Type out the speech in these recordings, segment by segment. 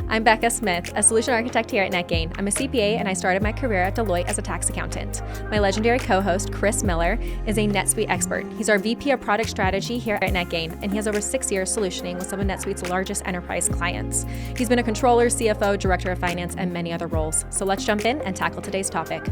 I'm Becca Smith, a solution architect here at Netgain. I'm a CPA and I started my career at Deloitte as a tax accountant. My legendary co-host, Chris Miller, is a NetSuite expert. He's our VP of product strategy here at Netgain, and he has over 6 years solutioning with some of NetSuite's largest enterprise clients. He's been a controller, CFO, director of finance, and many other roles. So let's jump in and tackle today's topic.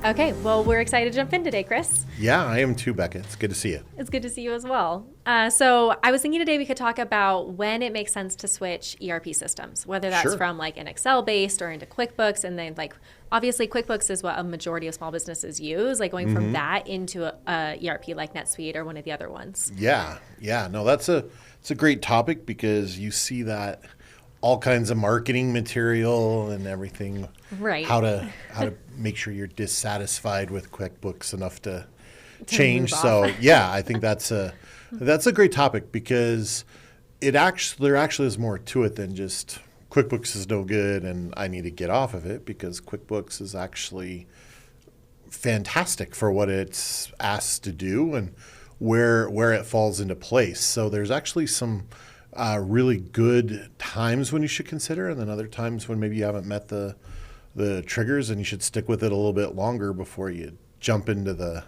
Okay, well, we're excited to jump in today, Chris. Yeah, I am too, Becca. It's good to see you. It's good to see you as well. So I was thinking today we could talk about when it makes sense to switch ERP systems, whether that's from like an Excel-based or into QuickBooks. And then like, obviously QuickBooks is what a majority of small businesses use, like going from that into a ERP like NetSuite or one of the other ones. Yeah. No, it's a great topic because you see that all kinds of marketing material and everything. Right. How to make sure you're dissatisfied with QuickBooks enough to change. So yeah, I think that's a great topic because there actually is more to it than just QuickBooks is no good and I need to get off of it, because QuickBooks is actually fantastic for what it's asked to do and where it falls into place. So there's actually some really good times when you should consider, and then other times when maybe you haven't met the triggers and you should stick with it a little bit longer before you jump into the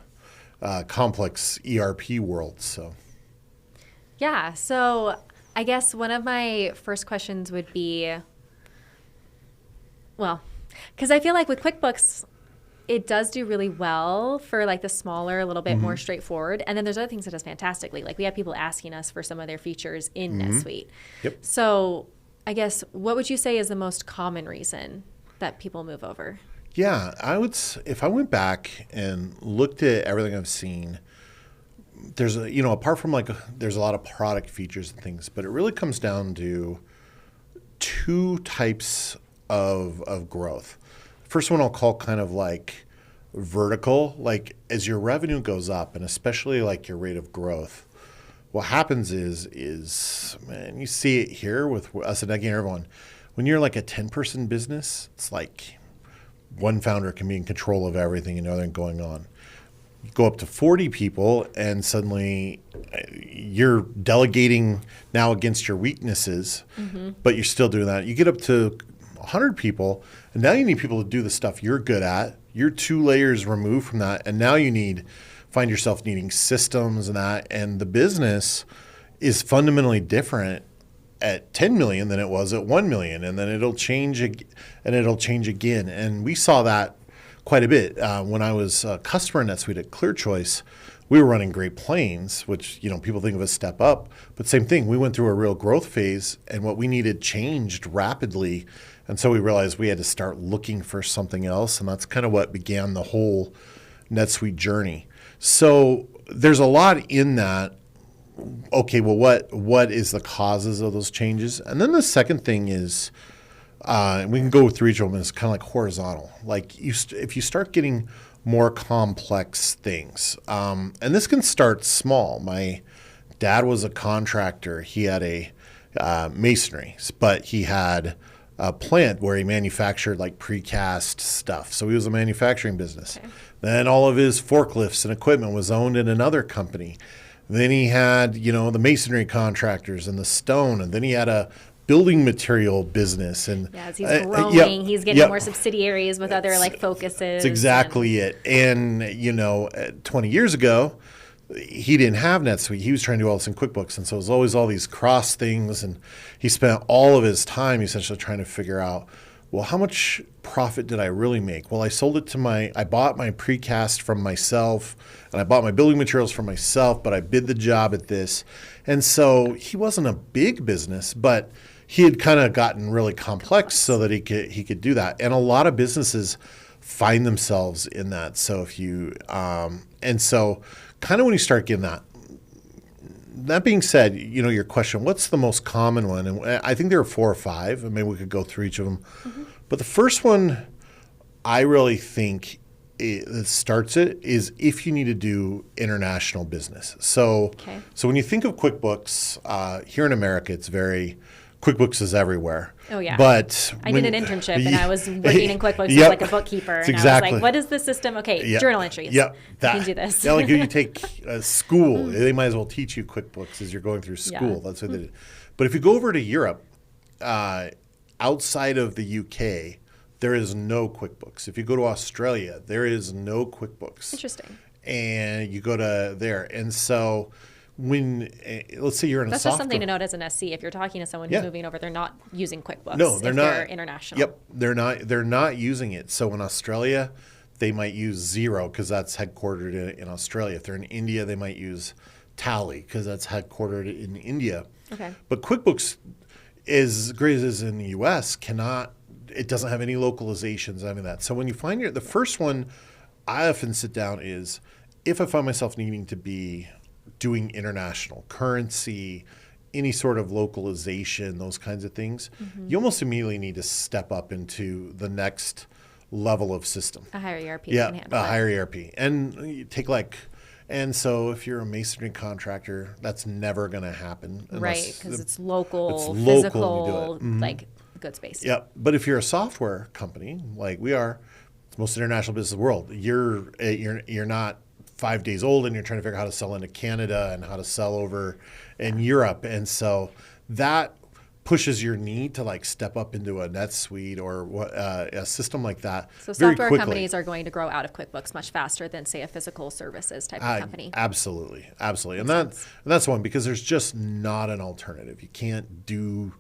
complex ERP world. Yeah, so I guess one of my first questions would be, well, because I feel like with QuickBooks, it does do really well for like the smaller, a little bit more straightforward. And then there's other things it does fantastically. Like we have people asking us for some of their features in NetSuite. Yep. So I guess what would you say is the most common reason that people move over? Yeah, if I went back and looked at everything I've seen, there's apart from there's a lot of product features and things, but it really comes down to two types of growth. First one I'll call kind of like vertical, like as your revenue goes up and especially like your rate of growth, what happens is man, you see it here with us at Netgain, everyone. When you're like a 10-person business, it's like one founder can be in control of everything and everything going on. You go up to 40 people and suddenly you're delegating now against your weaknesses, but you're still doing that. You get up to 100 people, and now you need people to do the stuff you're good at. You're 2 layers removed from that, and now you find yourself needing systems and that, and the business is fundamentally different at 10 million than it was at 1 million, and then it'll change again. And we saw that quite a bit when I was a customer in NetSuite at ClearChoice. We were running Great Plains, which people think of as step up, but same thing. We went through a real growth phase, and what we needed changed rapidly. And so we realized we had to start looking for something else, and that's kind of what began the whole NetSuite journey. So there's a lot in that. Okay, well, what is the causes of those changes? And then the second thing is, and we can go through each of them, it's kind of like horizontal. Like if you start getting more complex things, and this can start small. My dad was a contractor. He had a masonry, but he had a plant where he manufactured like precast stuff. So he was a manufacturing business. Okay. Then all of his forklifts and equipment was owned in another company. Then he had, the masonry contractors and the stone. And then he had a building material business. And as he's growing, he's getting more subsidiaries with other focuses. That's exactly it. And, 20 years ago, he didn't have NetSuite. He was trying to do all this in QuickBooks. And so it was always all these cross things. And he spent all of his time essentially trying to figure out, well, how much profit did I really make? Well, I bought my precast from myself, and I bought my building materials from myself, but I bid the job at this. And so he wasn't a big business, but he had kind of gotten really complex so that he could do that. And a lot of businesses find themselves in that. So if you, and so kind of when you start getting that being said, your question, what's the most common one? And I think there are 4 or 5, and maybe we could go through each of them. But the first one I really think that starts it is if you need to do international business. So when you think of QuickBooks, here in America, it's QuickBooks is everywhere. Oh, yeah. But I did an internship, and I was working in QuickBooks as like a bookkeeper. And exactly. I was like, what is the system? Okay, journal entries. Yeah, you can do this. Yeah, like if you take school, they might as well teach you QuickBooks as you're going through school. Yeah. That's what they did. But if you go over to Europe, outside of the UK, there is no QuickBooks. If you go to Australia, there is no QuickBooks. Interesting. And you go to there. And so when, let's say you're in That's a software. just something to note as an SC. If you're talking to someone who's moving over, they're not using QuickBooks. No, they're if not. They're international. Yep, they're not using it. So in Australia, they might use Xero because that's headquartered in Australia. If they're in India, they might use Tally because that's headquartered in India. Okay. But QuickBooks, as great as it is in the US, it doesn't have any localizations, I mean that. So when you find the first one I often sit down is, if I find myself needing to be doing international currency, any sort of localization, those kinds of things, you almost immediately need to step up into the next level of system. A higher ERP Yeah, can handle a it. higher ERP. And you take and so if you're a masonry contractor, that's never going to happen. Right, because it's local, it's physical, local, like good space. Yeah, but if you're a software company like we are, it's the most international business in the world. You're not 5 days old and you're trying to figure out how to sell into Canada and how to sell over in Europe, and so that pushes your need to step up into a NetSuite or a system like that. So very software quickly. companies are going to grow out of QuickBooks much faster than, say, a physical services type of company. Absolutely, and that's one, because there's just not an alternative. You can't do.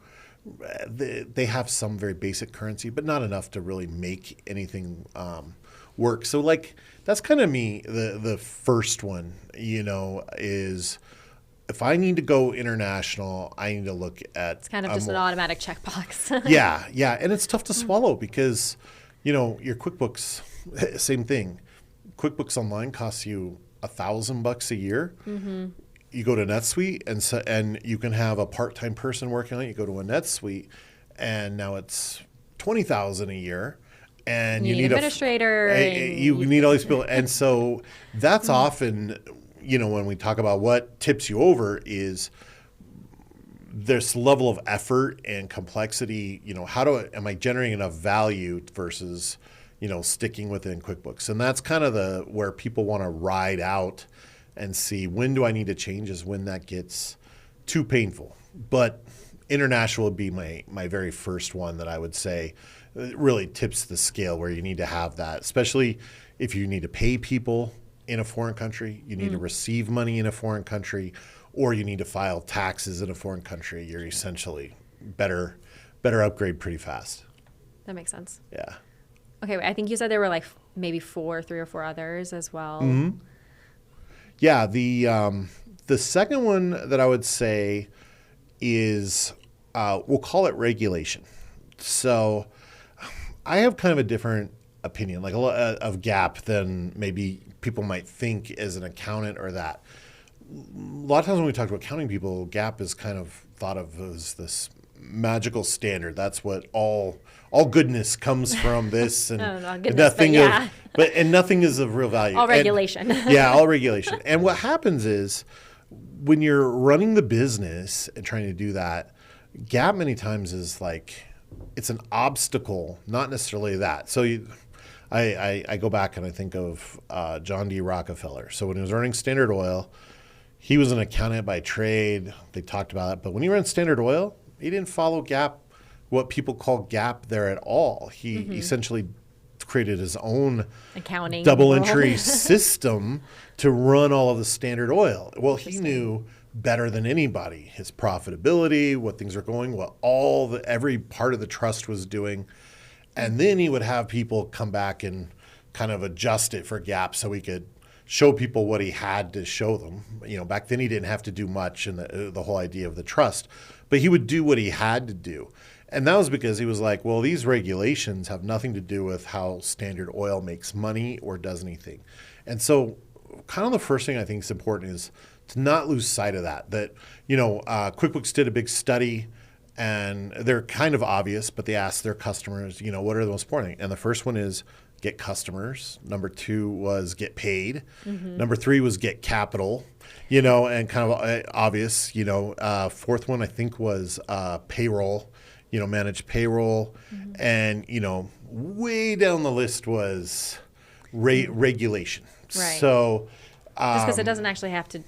They have some very basic currency, but not enough to really make anything work. So that's kind of me. The first one, is if I need to go international, I need to look at. It's kind of just an automatic checkbox. Yeah, and it's tough to swallow because, your QuickBooks, same thing. QuickBooks Online costs you $1,000 a year. Mm-hmm. You go to NetSuite, and you can have a part-time person working on it. You go to a NetSuite, and now it's $20,000 a year, and you need an administrator. You need all these people, and so that's often, when we talk about what tips you over is this level of effort and complexity. Am I generating enough value versus, sticking within QuickBooks, and that's kind of where people want to ride out and see when do I need to change is when that gets too painful. But international would be my very first one that I would say really tips the scale, where you need to have that, especially if you need to pay people in a foreign country, you need to receive money in a foreign country, or you need to file taxes in a foreign country. You're essentially better upgrade pretty fast. That makes sense. Yeah. Okay, I think you said there were maybe 3 or 4 others as well. Mm-hmm. Yeah, the second one that I would say is we'll call it regulation. So I have kind of a different opinion, a lot of GAAP than maybe people might think as an accountant or that. A lot of times when we talk to accounting people, GAAP is kind of thought of as this magical standard. That's what all goodness comes from this, and nothing is of real value. All regulation. All regulation. And what happens is when you're running the business and trying to do that, GAAP many times is it's an obstacle, not necessarily that. So I go back and I think of John D. Rockefeller. So when he was running Standard Oil, he was an accountant by trade. They talked about it. But when he ran Standard Oil, he didn't follow GAAP, what people call GAAP there at all. He essentially created his own accounting double entry system to run all of the Standard Oil. Well, he knew better than anybody his profitability, what things are going, what every part of the trust was doing. And then he would have people come back and kind of adjust it for GAAP so he could show people what he had to show them. Back then he didn't have to do much in the whole idea of the trust, but he would do what he had to do. And that was because he was like, well, these regulations have nothing to do with how Standard Oil makes money or does anything. And so kind of the first thing I think is important is to not lose sight of that. QuickBooks did a big study, and they're kind of obvious, but they asked their customers, what are the most important things? And the first one is get customers. Number 2 was get paid. Mm-hmm. Number 3 was get capital, and kind of obvious. Fourth one I think was payroll, manage payroll. Mm-hmm. And, way down the list was regulation. Right. So just because it doesn't actually have to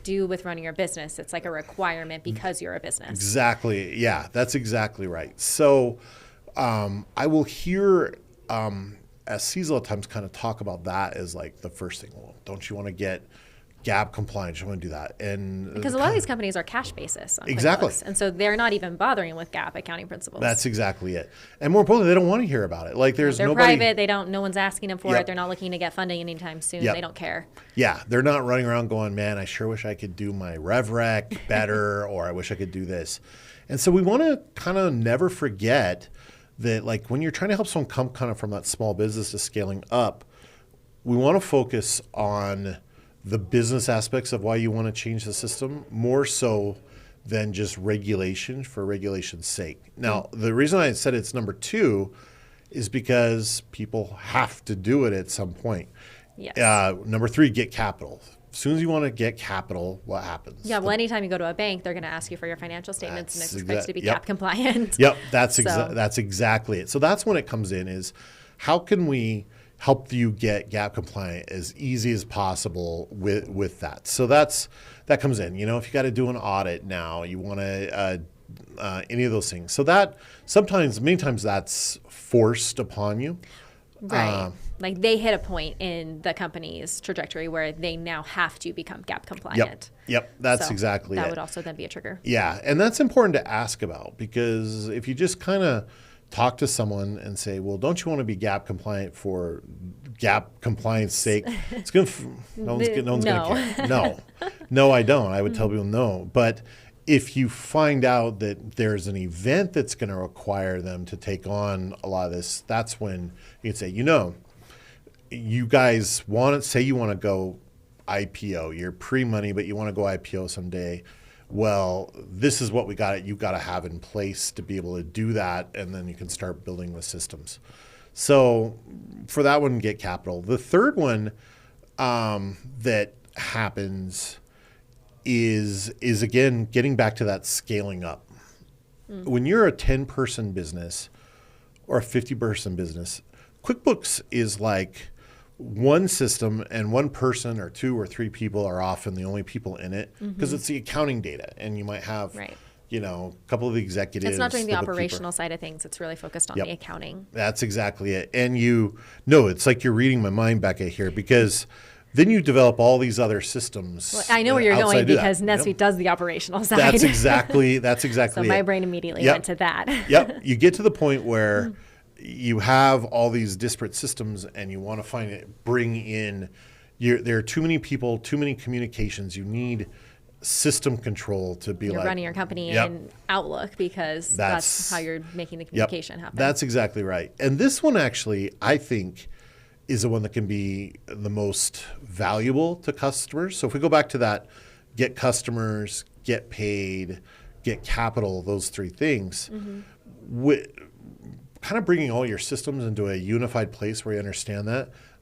do with running your business. It's like a requirement because you're a business. Exactly. Yeah, that's exactly right. So I will hear SCs a lot of times kind of talk about that as like the first thing. Well, don't you want to get GAAP compliant? You want to do that? And because a lot of these companies are cash basis on exactly. QuickBooks, and so they're not even bothering with GAAP accounting principles. That's exactly it. And more importantly, they don't want to hear about it. Like they're nobody, private. No one's asking them for Yep. it. They're not looking to get funding anytime soon. Yep. They don't care. Yeah, they're not running around going, man, I sure wish I could do my RevRec better, or I wish I could do this. And so we want to kind of never forget that, like, when you're trying to help someone come kind of from that small business to scaling up, we want to focus on the business aspects of why you want to change the system more so than just regulation for regulation's sake. Now, the reason I said it's number 2 is because people have to do it at some point. Yes. Number 3, get capital. As soon as you want to get capital, what happens? Yeah, well, anytime you go to a bank, they're going to ask you for your financial statements and expect you to be Yep. GAAP compliant. Yep, that's exactly it. So that's when it comes in is how can we help you get GAAP compliant as easy as possible with that. So that comes in. You know, if you got to do an audit now, you want to any of those things. So that many times that's forced upon you. Right. Like they hit a point in the company's trajectory where they now have to become GAAP compliant. Yep. That's exactly it. That would also then be a trigger. Yeah. And that's important to ask about because if you just kind of talk to someone and say, well, don't you want to be GAAP compliant for GAAP compliance sake? It's going to, no one's going to care. No, I don't. I would tell people no. But if you find out that there's an event that's going to require them to take on a lot of this, that's when you can say, you guys say you want to go IPO. You're pre-money, but you want to go IPO someday. Well, this is what you've got to have in place to be able to do that, and then you can start building the systems. So for that one, get capital. The third one that happens is again getting back to that scaling up. When you're a 10-person business or a 50-person business, QuickBooks is like one system and one person or 2 or 3 people are often the only people in it because it's the accounting data, and you might have a couple of the executives. It's not doing the operational side of things. It's really focused on the accounting. That's exactly it. And it's like you're reading my mind, Becca, here, because then you develop all these other systems. Well, I know where you're going because NetSuite does the operational side. That's exactly so my brain immediately went to that. Yep. You get to the point where you have all these disparate systems and you want to bring in, there are too many people, too many communications. You need system control to be you're running your company in Outlook because that's how you're making the communication happen. That's exactly right. And this one actually, I think, is the one that can be the most valuable to customers. So if we go back to that, get customers, get paid, get capital, those 3 things, kind of bringing all your systems into a unified place where you understand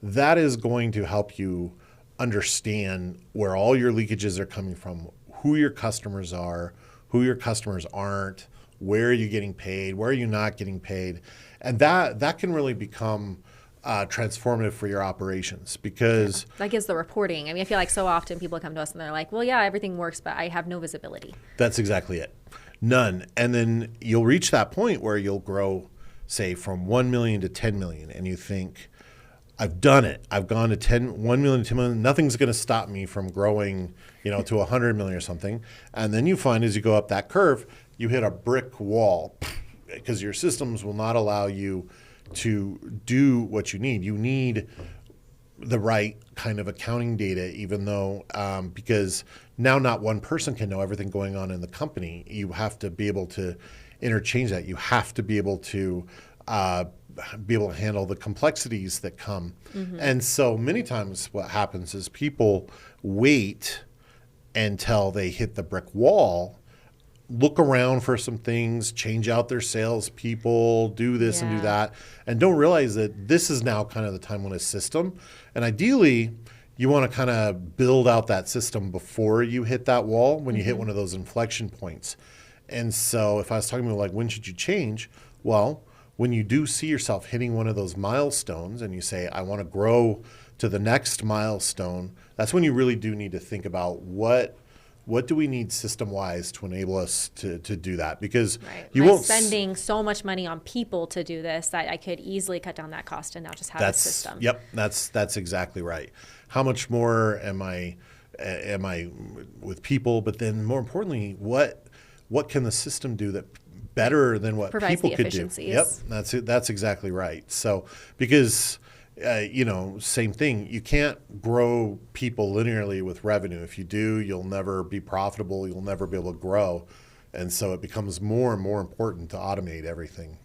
that is going to help you understand where all your leakages are coming from, who your customers are, who your customers aren't, where are you getting paid, where are you not getting paid. And that can really become transformative for your operations because that gives the reporting. I mean, I feel like so often people come to us and they're like, well, yeah, everything works, but I have no visibility. That's exactly it. None. And then you'll reach that point where you'll grow, say, from 1 million to 10 million. And you think, I've done it. I've gone to 1 million to 10 million. Nothing's going to stop me from growing, to 100 million or something. And then you find as you go up that curve, you hit a brick wall because your systems will not allow you to do what you need. You need the right kind of accounting data, even though because now not one person can know everything going on in the company. You have to be able to interchange that. You have to be able to handle the complexities that come. And so many times what happens is people wait until they hit the brick wall, look around for some things, change out their salespeople, do this and do that, and don't realize that this is now kind of the time when a system. And ideally, you want to kind of build out that system before you hit that wall when you hit one of those inflection points. And so if I was talking about like, when should you change? Well, when you do see yourself hitting one of those milestones and you say, I want to grow to the next milestone, that's when you really do need to think about what what do we need system-wise to enable us to do that? Because Right. you I'm won't spending so much money on people to do this that I could easily cut down that cost and now just have a system. Yep, that's exactly right. How much more am I with people? But then more importantly, what can the system do that better than what Provides people the could do? efficiencies. Yep, that's exactly right. So because same thing. You can't grow people linearly with revenue. If you do, you'll never be profitable. You'll never be able to grow. And so it becomes more and more important to automate everything.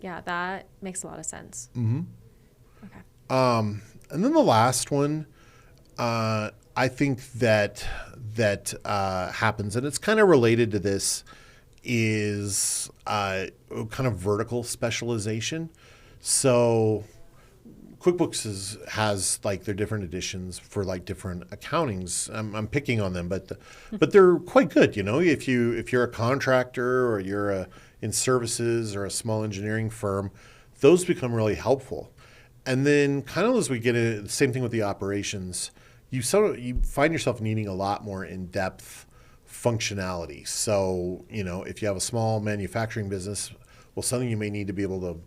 Yeah, that makes a lot of sense. Okay. And then the last one, I think that happens, and it's kind of related to this, is kind of vertical specialization. So QuickBooks has like their different editions for like different accountings. I'm picking on them, but they're quite good. If you're a contractor or you're in services or a small engineering firm, those become really helpful. And then kind of as we get into the same thing with the operations, you find yourself needing a lot more in-depth functionality. So if you have a small manufacturing business, well, something you may need to be able to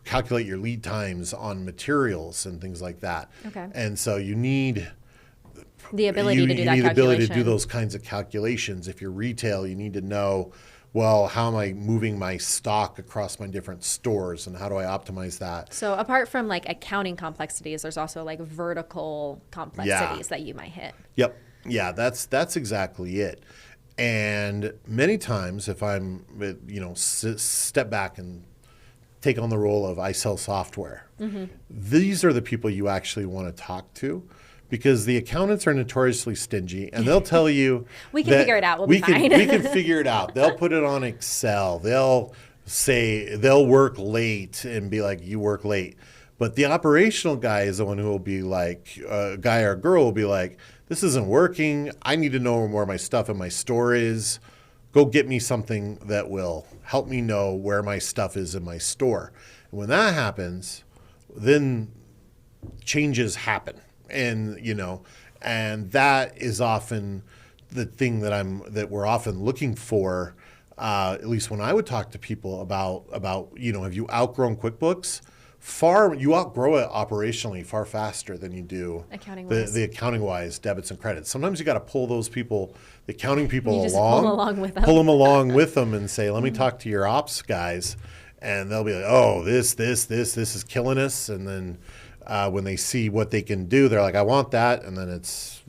calculate your lead times on materials and things like that. Okay. And so you need the ability to do that calculation. You need the ability to do those kinds of calculations. If you're retail, you need to know, well, how am I moving my stock across my different stores and how do I optimize that? So apart from like accounting complexities, there's also like vertical complexities that you might hit. Yep. Yeah, that's exactly it. And many times if I'm, step back and take on the role of I sell software. Mm-hmm. These are the people you actually want to talk to, because the accountants are notoriously stingy, and they'll tell you we can figure it out. We'll be fine. We can figure it out. They'll put it on Excel. They'll say they'll work late and be like, you work late. But the operational guy is the one who will be like, a guy or girl will be like, this isn't working. I need to know where my stuff in my store is. Go get me something that will help me know where my stuff is in my store. And when that happens, then changes happen. And, and that is often the thing that we're often looking for, at least when I would talk to people about, have you outgrown QuickBooks? You outgrow it operationally far faster than you do the accounting-wise debits and credits. Sometimes you got to pull those people, the accounting people pull them along with them and say, let me talk to your ops guys. And they'll be like, oh, this is killing us. And then when they see what they can do, they're like, I want that. And then it's,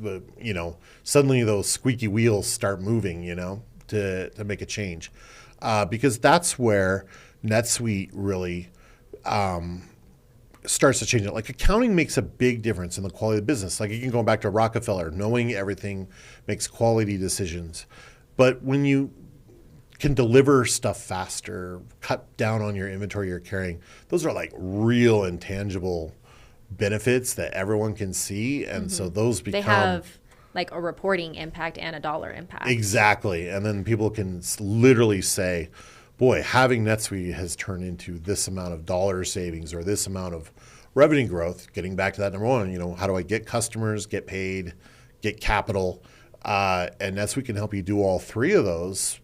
suddenly those squeaky wheels start moving, to make a change. Because that's where NetSuite really starts to change it. Like accounting makes a big difference in the quality of the business. Like you can go back to Rockefeller, knowing everything makes quality decisions. But when you can deliver stuff faster, cut down on your inventory you're carrying, those are like real intangible benefits that everyone can see. And so those become... They have like a reporting impact and a dollar impact. Exactly. And then people can literally say, boy, having NetSuite has turned into this amount of dollar savings or this amount of revenue growth. Getting back to that number one, how do I get customers, get paid, get capital? And NetSuite can help you do all three of those,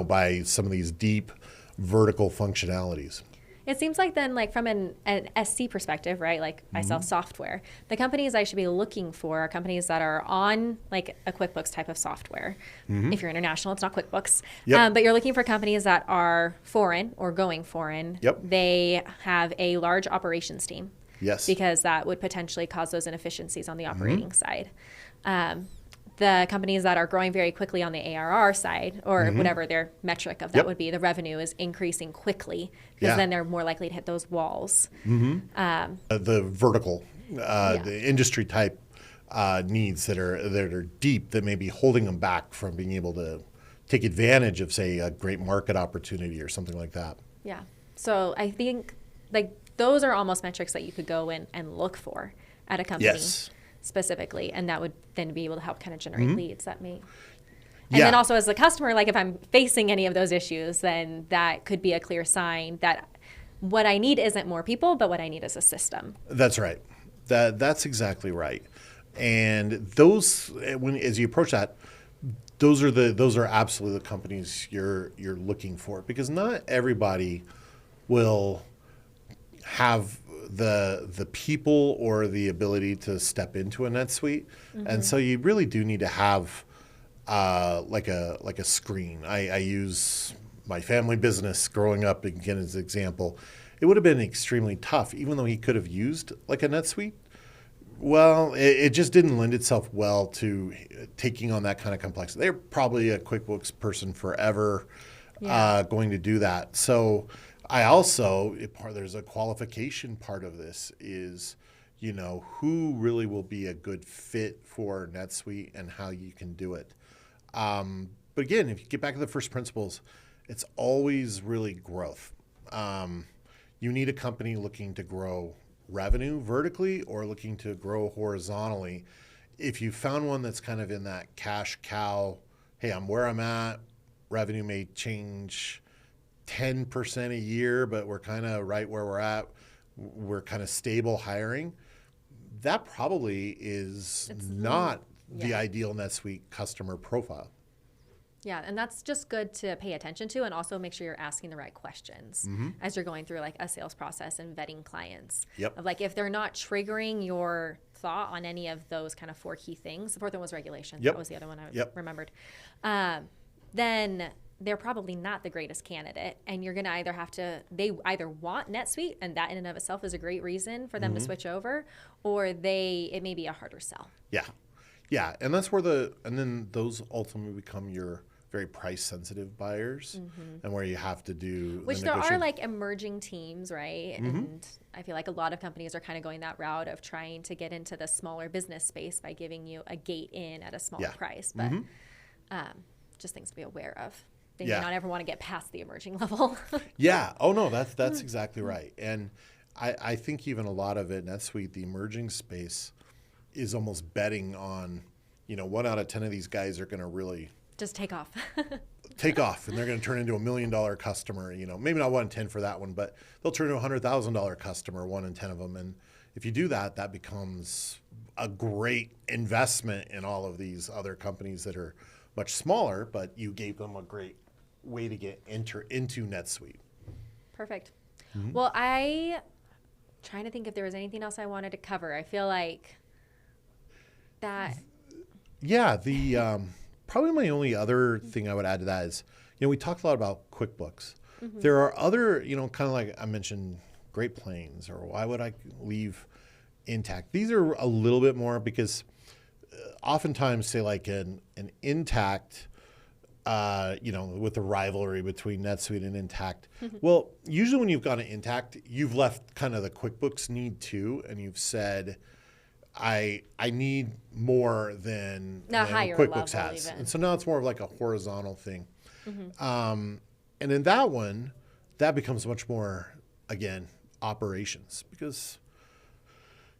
by some of these deep vertical functionalities. It seems like then, like from an SC perspective, right? Like I sell software. The companies I should be looking for are companies that are on like a QuickBooks type of software. If you're international, it's not QuickBooks. Yep. But you're looking for companies that are foreign or going foreign. Yep. They have a large operations team. Yes. Because that would potentially cause those inefficiencies on the operating side. The companies that are growing very quickly on the ARR side, or whatever their metric of that would be, the revenue is increasing quickly, because then they're more likely to hit those walls. The vertical, the industry type needs that are deep, that may be holding them back from being able to take advantage of, say, a great market opportunity or something like that. Yeah. So I think like those are almost metrics that you could go in and look for at a company. Yes. Specifically, and that would then be able to help kind of generate leads that may. And then also as the customer, like if I'm facing any of those issues, then that could be a clear sign that what I need isn't more people, but what I need is a system. That's right. That's exactly right. And those, as you approach that, those are absolutely the companies you're looking for, because not everybody will have the people or the ability to step into a NetSuite. And so you really do need to have like a screen. I use my family business growing up, again, as an example. It would have been extremely tough, even though he could have used like a NetSuite. Well, it just didn't lend itself well to taking on that kind of complexity. They're probably a QuickBooks person forever going to do that. So I also, there's a qualification part of this is, who really will be a good fit for NetSuite and how you can do it. But again, if you get back to the first principles, it's always really growth. You need a company looking to grow revenue vertically or looking to grow horizontally. If you found one that's kind of in that cash cow, hey, I'm where I'm at, revenue may change 10% a year, but we're kind of right where we're at, we're kind of stable hiring, that probably is not the ideal NetSuite customer profile. Yeah, and that's just good to pay attention to, and also make sure you're asking the right questions as you're going through like a sales process and vetting clients. Yep. Of like if they're not triggering your thought on any of those kind of 4 key things. The fourth one was regulation. Yep. That was the other one I remembered. Then they're probably not the greatest candidate, and you're going to they either want NetSuite, and that in and of itself is a great reason for them to switch over, or it may be a harder sell. Yeah, and that's where then those ultimately become your very price sensitive buyers, and where you have to do which there are like emerging teams, right? And I feel like a lot of companies are kind of going that route of trying to get into the smaller business space by giving you a gate in at a smaller price, but just things to be aware of. They may not ever want to get past the emerging level. Oh no, that's exactly right. And I think even a lot of it, NetSuite, the emerging space, is almost betting on, 1 out of 10 of these guys are going to really just take off. And they're going to turn into $1 million customer. Maybe not 1 in 10 for that one, but they'll turn into a $100,000 customer, 1 in 10 of them. And if you do that, that becomes a great investment in all of these other companies that are much smaller, but you gave them a great way to enter into NetSuite. Perfect. Well, trying to think if there was anything else I wanted to cover. I feel like that. Yeah, probably my only other thing I would add to that is, we talked a lot about QuickBooks. There are other, kind of like I mentioned, Great Plains, or why would I leave Intact? These are a little bit more because oftentimes, say like an Intact, with the rivalry between NetSuite and Intact. Well, usually when you've got an Intact, you've left kind of the QuickBooks need too, and you've said, I need more than QuickBooks has. Even. And so now it's more of like a horizontal thing. And in that one, that becomes much more, again, operations, because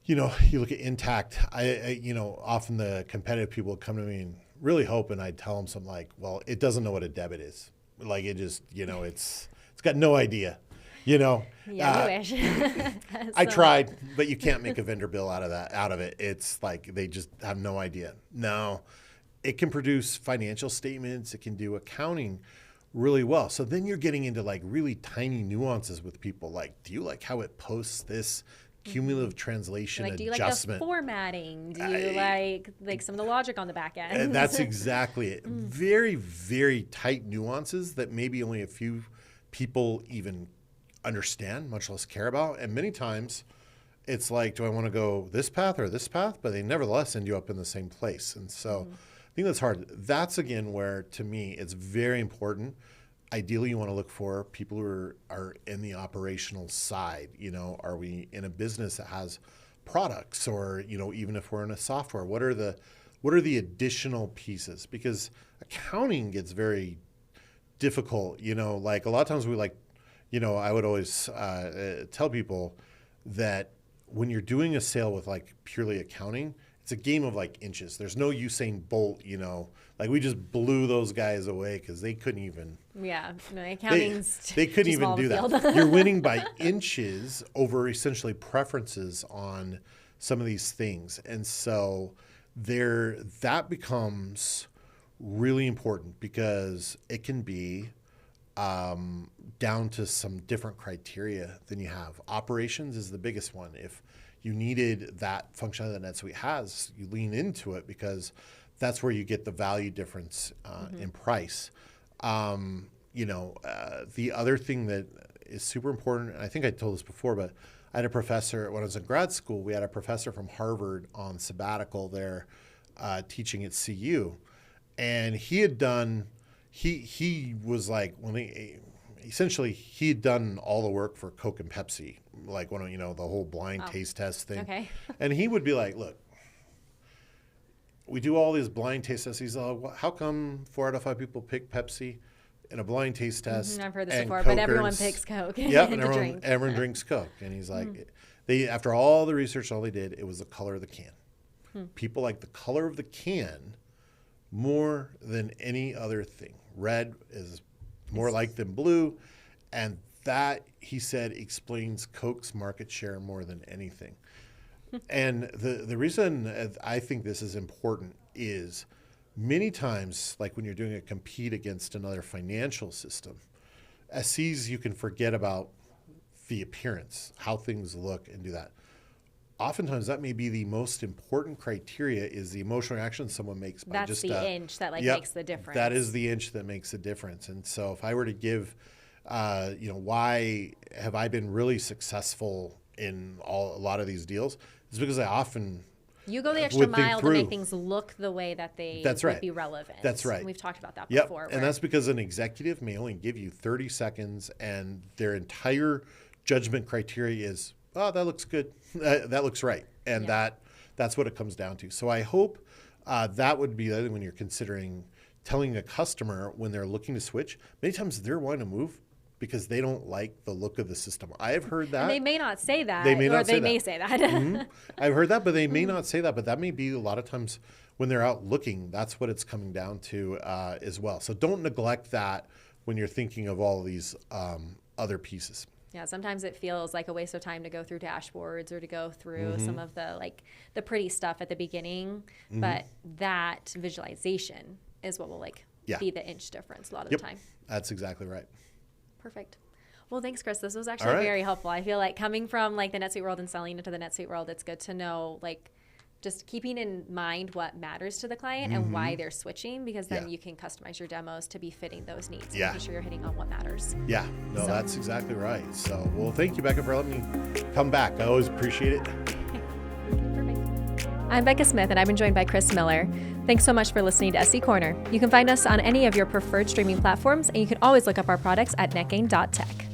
you look at Intact, I often the competitive people come to me and really hoping I'd tell them something like, well, it doesn't know what a debit is. Like it just, it's got no idea, Yeah, you wish. I tried, but you can't make a vendor bill out of it. It's like, they just have no idea. No, it can produce financial statements. It can do accounting really well. So then you're getting into like really tiny nuances with people. Like, do you like how it posts this cumulative translation adjustment? Do you like the formatting? Do you like some of the logic on the back end? That's exactly it. Very, very tight nuances that maybe only a few people even understand, much less care about. And many times it's like, do I want to go this path or this path? But they nevertheless end you up in the same place. And so I think that's hard. That's, again, where, to me, it's very important. Ideally, you want to look for people who are in the operational side. Are we in a business that has products, or even if we're in a software, what are the additional pieces? Because accounting gets very difficult. Like a lot of times I would always tell people that when you're doing a sale with like purely accounting, it's a game of like inches. There's no Usain Bolt, like we just blew those guys away because they couldn't even. Yeah, no, accounting's they couldn't even do that. You're winning by inches over essentially preferences on some of these things. And so that becomes really important because it can be down to some different criteria than you have. Operations is the biggest one. If you needed that functionality that NetSuite has, you lean into it because that's where you get the value difference in price. The other thing that is super important, and I think I told this before, but I had a professor, when I was in grad school, we had a professor from Harvard on sabbatical there teaching at CU. And he had done, he was like, essentially he had done all the work for Coke and Pepsi, like the whole blind taste test thing. Okay. And he would be like, look, we do all these blind taste tests. He's like, how come 4 out of 5 people pick Pepsi in a blind taste test? I've heard this before, but everyone picks Coke. Yep, and everyone drinks Coke. And he's like, after all the research, all they did, it was the color of the can. People like the color of the can more than any other thing. Red is more like than blue. And that, he said, explains Coke's market share more than anything. And the reason I think this is important is many times, like when you're doing a compete against another financial system, SCs, you can forget about the appearance, how things look, and do that. Oftentimes, that may be the most important criteria is the emotional reaction someone makes. By That's just the inch that makes the difference. That is the inch that makes the difference. And so if I were to give, why have I been really successful in a lot of these deals? It's because I often you go the extra mile to make things look the way that they would be relevant. That's right. And we've talked about that before. And that's because an executive may only give you 30 seconds and their entire judgment criteria is, oh, that looks good. That looks right. And that's what it comes down to. So I hope that would be the other when you're considering telling a customer when they're looking to switch. Many times they're wanting to move because they don't like the look of the system. I have heard that. And they may not say that. They may say that. Mm-hmm. I've heard that, but they may not say that. But that may be a lot of times when they're out looking, that's what it's coming down to as well. So don't neglect that when you're thinking of all of these other pieces. Yeah, sometimes it feels like a waste of time to go through dashboards or to go through some of the pretty stuff at the beginning. But that visualization is what will be the inch difference a lot of the time. That's exactly right. Perfect. Well, thanks, Chris. This was actually very helpful. I feel like coming from the NetSuite world and selling into the NetSuite world, it's good to know just keeping in mind what matters to the client and why they're switching, because then you can customize your demos to be fitting those needs. And making sure you're hitting on what matters. Yeah, no, that's exactly right. So, well, thank you, Becca, for letting me come back. I always appreciate it. Perfect. I'm Becca Smith, and I've been joined by Chris Miller. Thanks so much for listening to SC Corner. You can find us on any of your preferred streaming platforms, and you can always look up our products at netgain.tech.